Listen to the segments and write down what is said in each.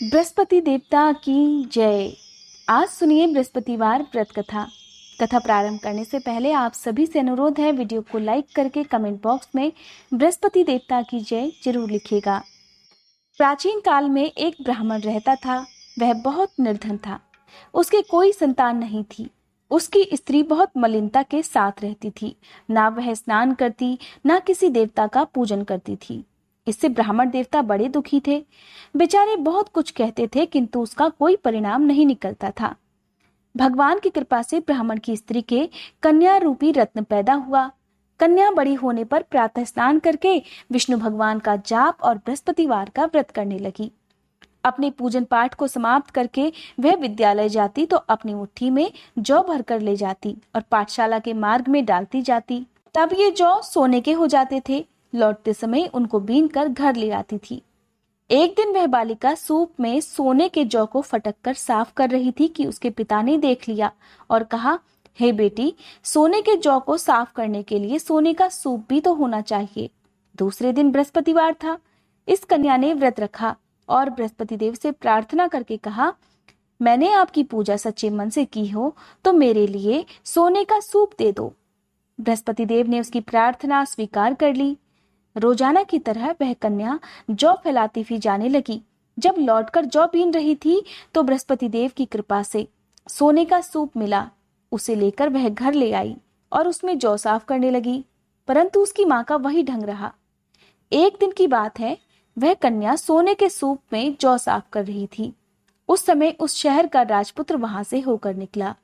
बृहस्पति देवता की जय। आज सुनिए बृहस्पतिवार व्रत कथा। कथा प्रारंभ करने से पहले आप सभी से अनुरोध है, वीडियो को लाइक करके कमेंट बॉक्स में बृहस्पति देवता की जय जरूर लिखिएगा। प्राचीन काल में एक ब्राह्मण रहता था। वह बहुत निर्धन था। उसके कोई संतान नहीं थी। उसकी स्त्री बहुत मलिनता के साथ रहती थी। ना वह स्नान करती, ना किसी देवता का पूजन करती थी। इससे ब्राह्मण देवता बड़े दुखी थे। बेचारे बहुत कुछ कहते थे, किंतु उसका कोई परिणाम नहीं निकलता था। भगवान की कृपा से ब्राह्मण की स्त्री के कन्या रूपी रत्न पैदा हुआ। कन्या बड़ी होने पर प्रातः स्नान करके विष्णु भगवान का जाप और बृहस्पतिवार का व्रत करने लगी। अपने पूजन पाठ को समाप्त करके वह विद्यालय जाती तो अपनी मुट्ठी में जौ भरकर ले जाती और पाठशाला के मार्ग में डालती जाती। तब ये जौ सोने के हो जाते थे। लौटते समय उनको बीन कर घर ले आती थी। एक दिन वह बालिका सूप में सोने के जौ को फटक कर साफ कर रही थी कि उसके पिता ने देख लिया और कहा, हे बेटी, सोने के जौ को साफ करने के लिए सोने का सूप भी तो होना चाहिए। दूसरे दिन बृहस्पतिवार था। इस कन्या ने व्रत रखा और बृहस्पति देव से प्रार्थना करके कहा, मैंने आपकी पूजा सच्चे मन से की हो तो मेरे लिए सोने का सूप दे दो। बृहस्पति देव ने उसकी प्रार्थना स्वीकार कर ली। रोजाना की तरह वह कन्या जौ फैलाती हुई जाने लगी। जब लौटकर जौ बीन रही थी तो बृहस्पति देव की कृपा से सोने का सूप मिला। उसे लेकर वह घर ले आई और उसमें जौ साफ करने लगी, परंतु उसकी माँ का वही ढंग रहा। एक दिन की बात है, वह कन्या सोने के सूप में जौ साफ कर रही थी। उस समय उस शहर का राजपुत्र वहां से होकर निकला।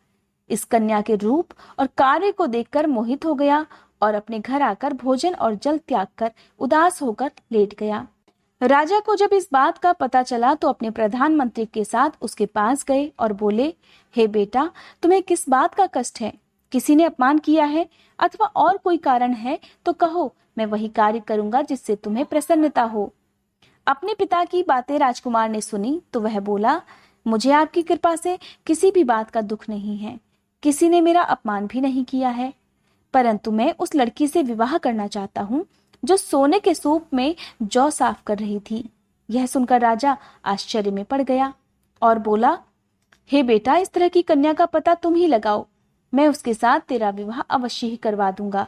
इस कन्या के रूप और कार्य को देखकर मोहित हो गया और अपने घर आकर भोजन और जल त्याग कर उदास होकर लेट गया। राजा को जब इस बात का पता चला तो अपने प्रधानमंत्री के साथ उसके पास गए और बोले, हे बेटा, तुम्हें किस बात का कष्ट है? किसी ने अपमान किया है अथवा और कोई कारण है तो कहो, मैं वही कार्य करूंगा जिससे तुम्हें प्रसन्नता हो। अपने पिता की बातें राजकुमार ने सुनी तो वह बोला, मुझे आपकी कृपा से किसी भी बात का दुख नहीं है। किसी ने मेरा अपमान भी नहीं किया है, परंतु मैं उस लड़की से विवाह करना चाहता हूँ जो सोने के सूप में जौ साफ कर रही थी। यह सुनकर राजा आश्चर्य में पड़ गया और बोला, हे बेटा, इस तरह की कन्या का पता तुम ही लगाओ। मैं उसके साथ तेरा विवाह अवश्य ही करवा दूंगा।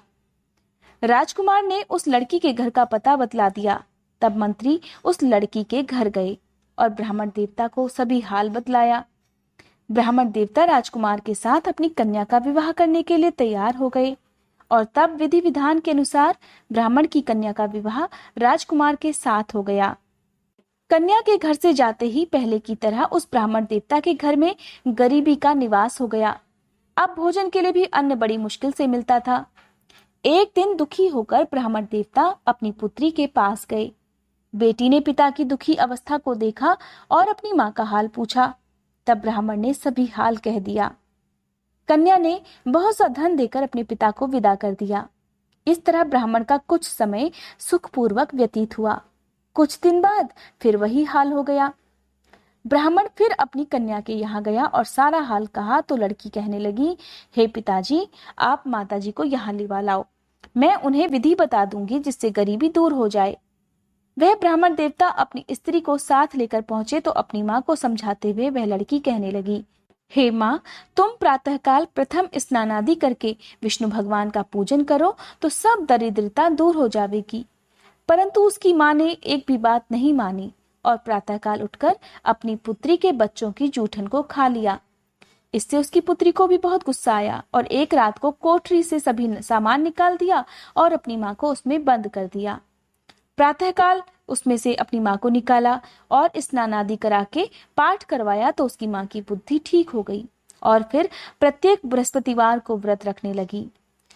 राजकुमार ने उस लड़की के घर का पता बतला दिया। तब मंत्री उस लड़की के घर गए और ब्राह्मण देवता को सभी हाल बतलाया। ब्राह्मण देवता राजकुमार के साथ अपनी कन्या का विवाह करने के लिए तैयार हो गए और तब विधि विधान के अनुसार ब्राह्मण की कन्या का विवाह राजकुमार के साथ हो गया। कन्या के घर से जाते ही पहले की तरह उस ब्राह्मण देवता के घर में गरीबी का निवास हो गया। अब भोजन के लिए भी अन्न बड़ी मुश्किल से मिलता था। एक दिन दुखी होकर ब्राह्मण देवता अपनी पुत्री के पास गए। बेटी ने पिता की दुखी अवस्था को देखा और अपनी माँ का हाल पूछा। तब ब्राह्मण ने सभी हाल कह दिया। कन्या ने बहुत सा धन देकर अपने पिता को विदा कर दिया। इस तरह ब्राह्मण का कुछ समय सुखपूर्वक व्यतीत हुआ। कुछ दिन बाद फिर वही हाल हो गया। ब्राह्मण फिर अपनी कन्या के यहाँ गया और सारा हाल कहा तो लड़की कहने लगी, हे पिताजी, आप माताजी को यहाँ लिवा लाओ। मैं उन्हें विधि बता दूंगी जिससे गरीबी दूर हो जाए। वह ब्राह्मण देवता अपनी स्त्री को साथ लेकर पहुंचे तो अपनी माँ को समझाते हुए वह लड़की कहने लगी, हे माँ, तुम प्रातःकाल प्रथम स्नानादि करके विष्णु भगवान का पूजन करो तो सब दरिद्रता दूर हो जाएगी। परंतु उसकी माँ ने एक भी बात नहीं मानी और प्रातःकाल उठकर अपनी पुत्री के बच्चों की जूठन को खा लिया। इससे उसकी पुत्री को भी बहुत गुस्सा आया और एक रात को कोठरी से सभी सामान निकाल दिया और अपनी माँ को उसमें बंद कर दिया। प्रातःकाल उसमें से अपनी माँ को निकाला और स्नान आदि करा के पाठ करवाया तो उसकी माँ की बुद्धि ठीक हो गई और फिर प्रत्येक बृहस्पतिवार को व्रत रखने लगी।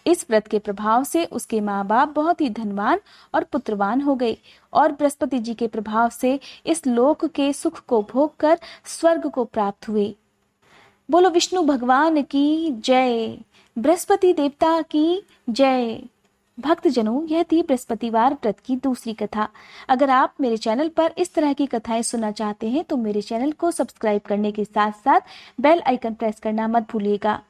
इस व्रत के प्रभाव से उसके माँ बाप बहुत ही धनवान और पुत्रवान हो गए और बृहस्पति जी के प्रभाव से इस लोक के सुख को भोग कर स्वर्ग को प्राप्त हुए। बोलो विष्णु भगवान की जय, बृहस्पति देवता की जय। भक्तजनों, यह थी बृहस्पतिवार व्रत की दूसरी कथा। अगर आप मेरे चैनल पर इस तरह की कथाएं सुनना चाहते हैं तो मेरे चैनल को सब्सक्राइब करने के साथ साथ बेल आइकन प्रेस करना मत भूलिएगा।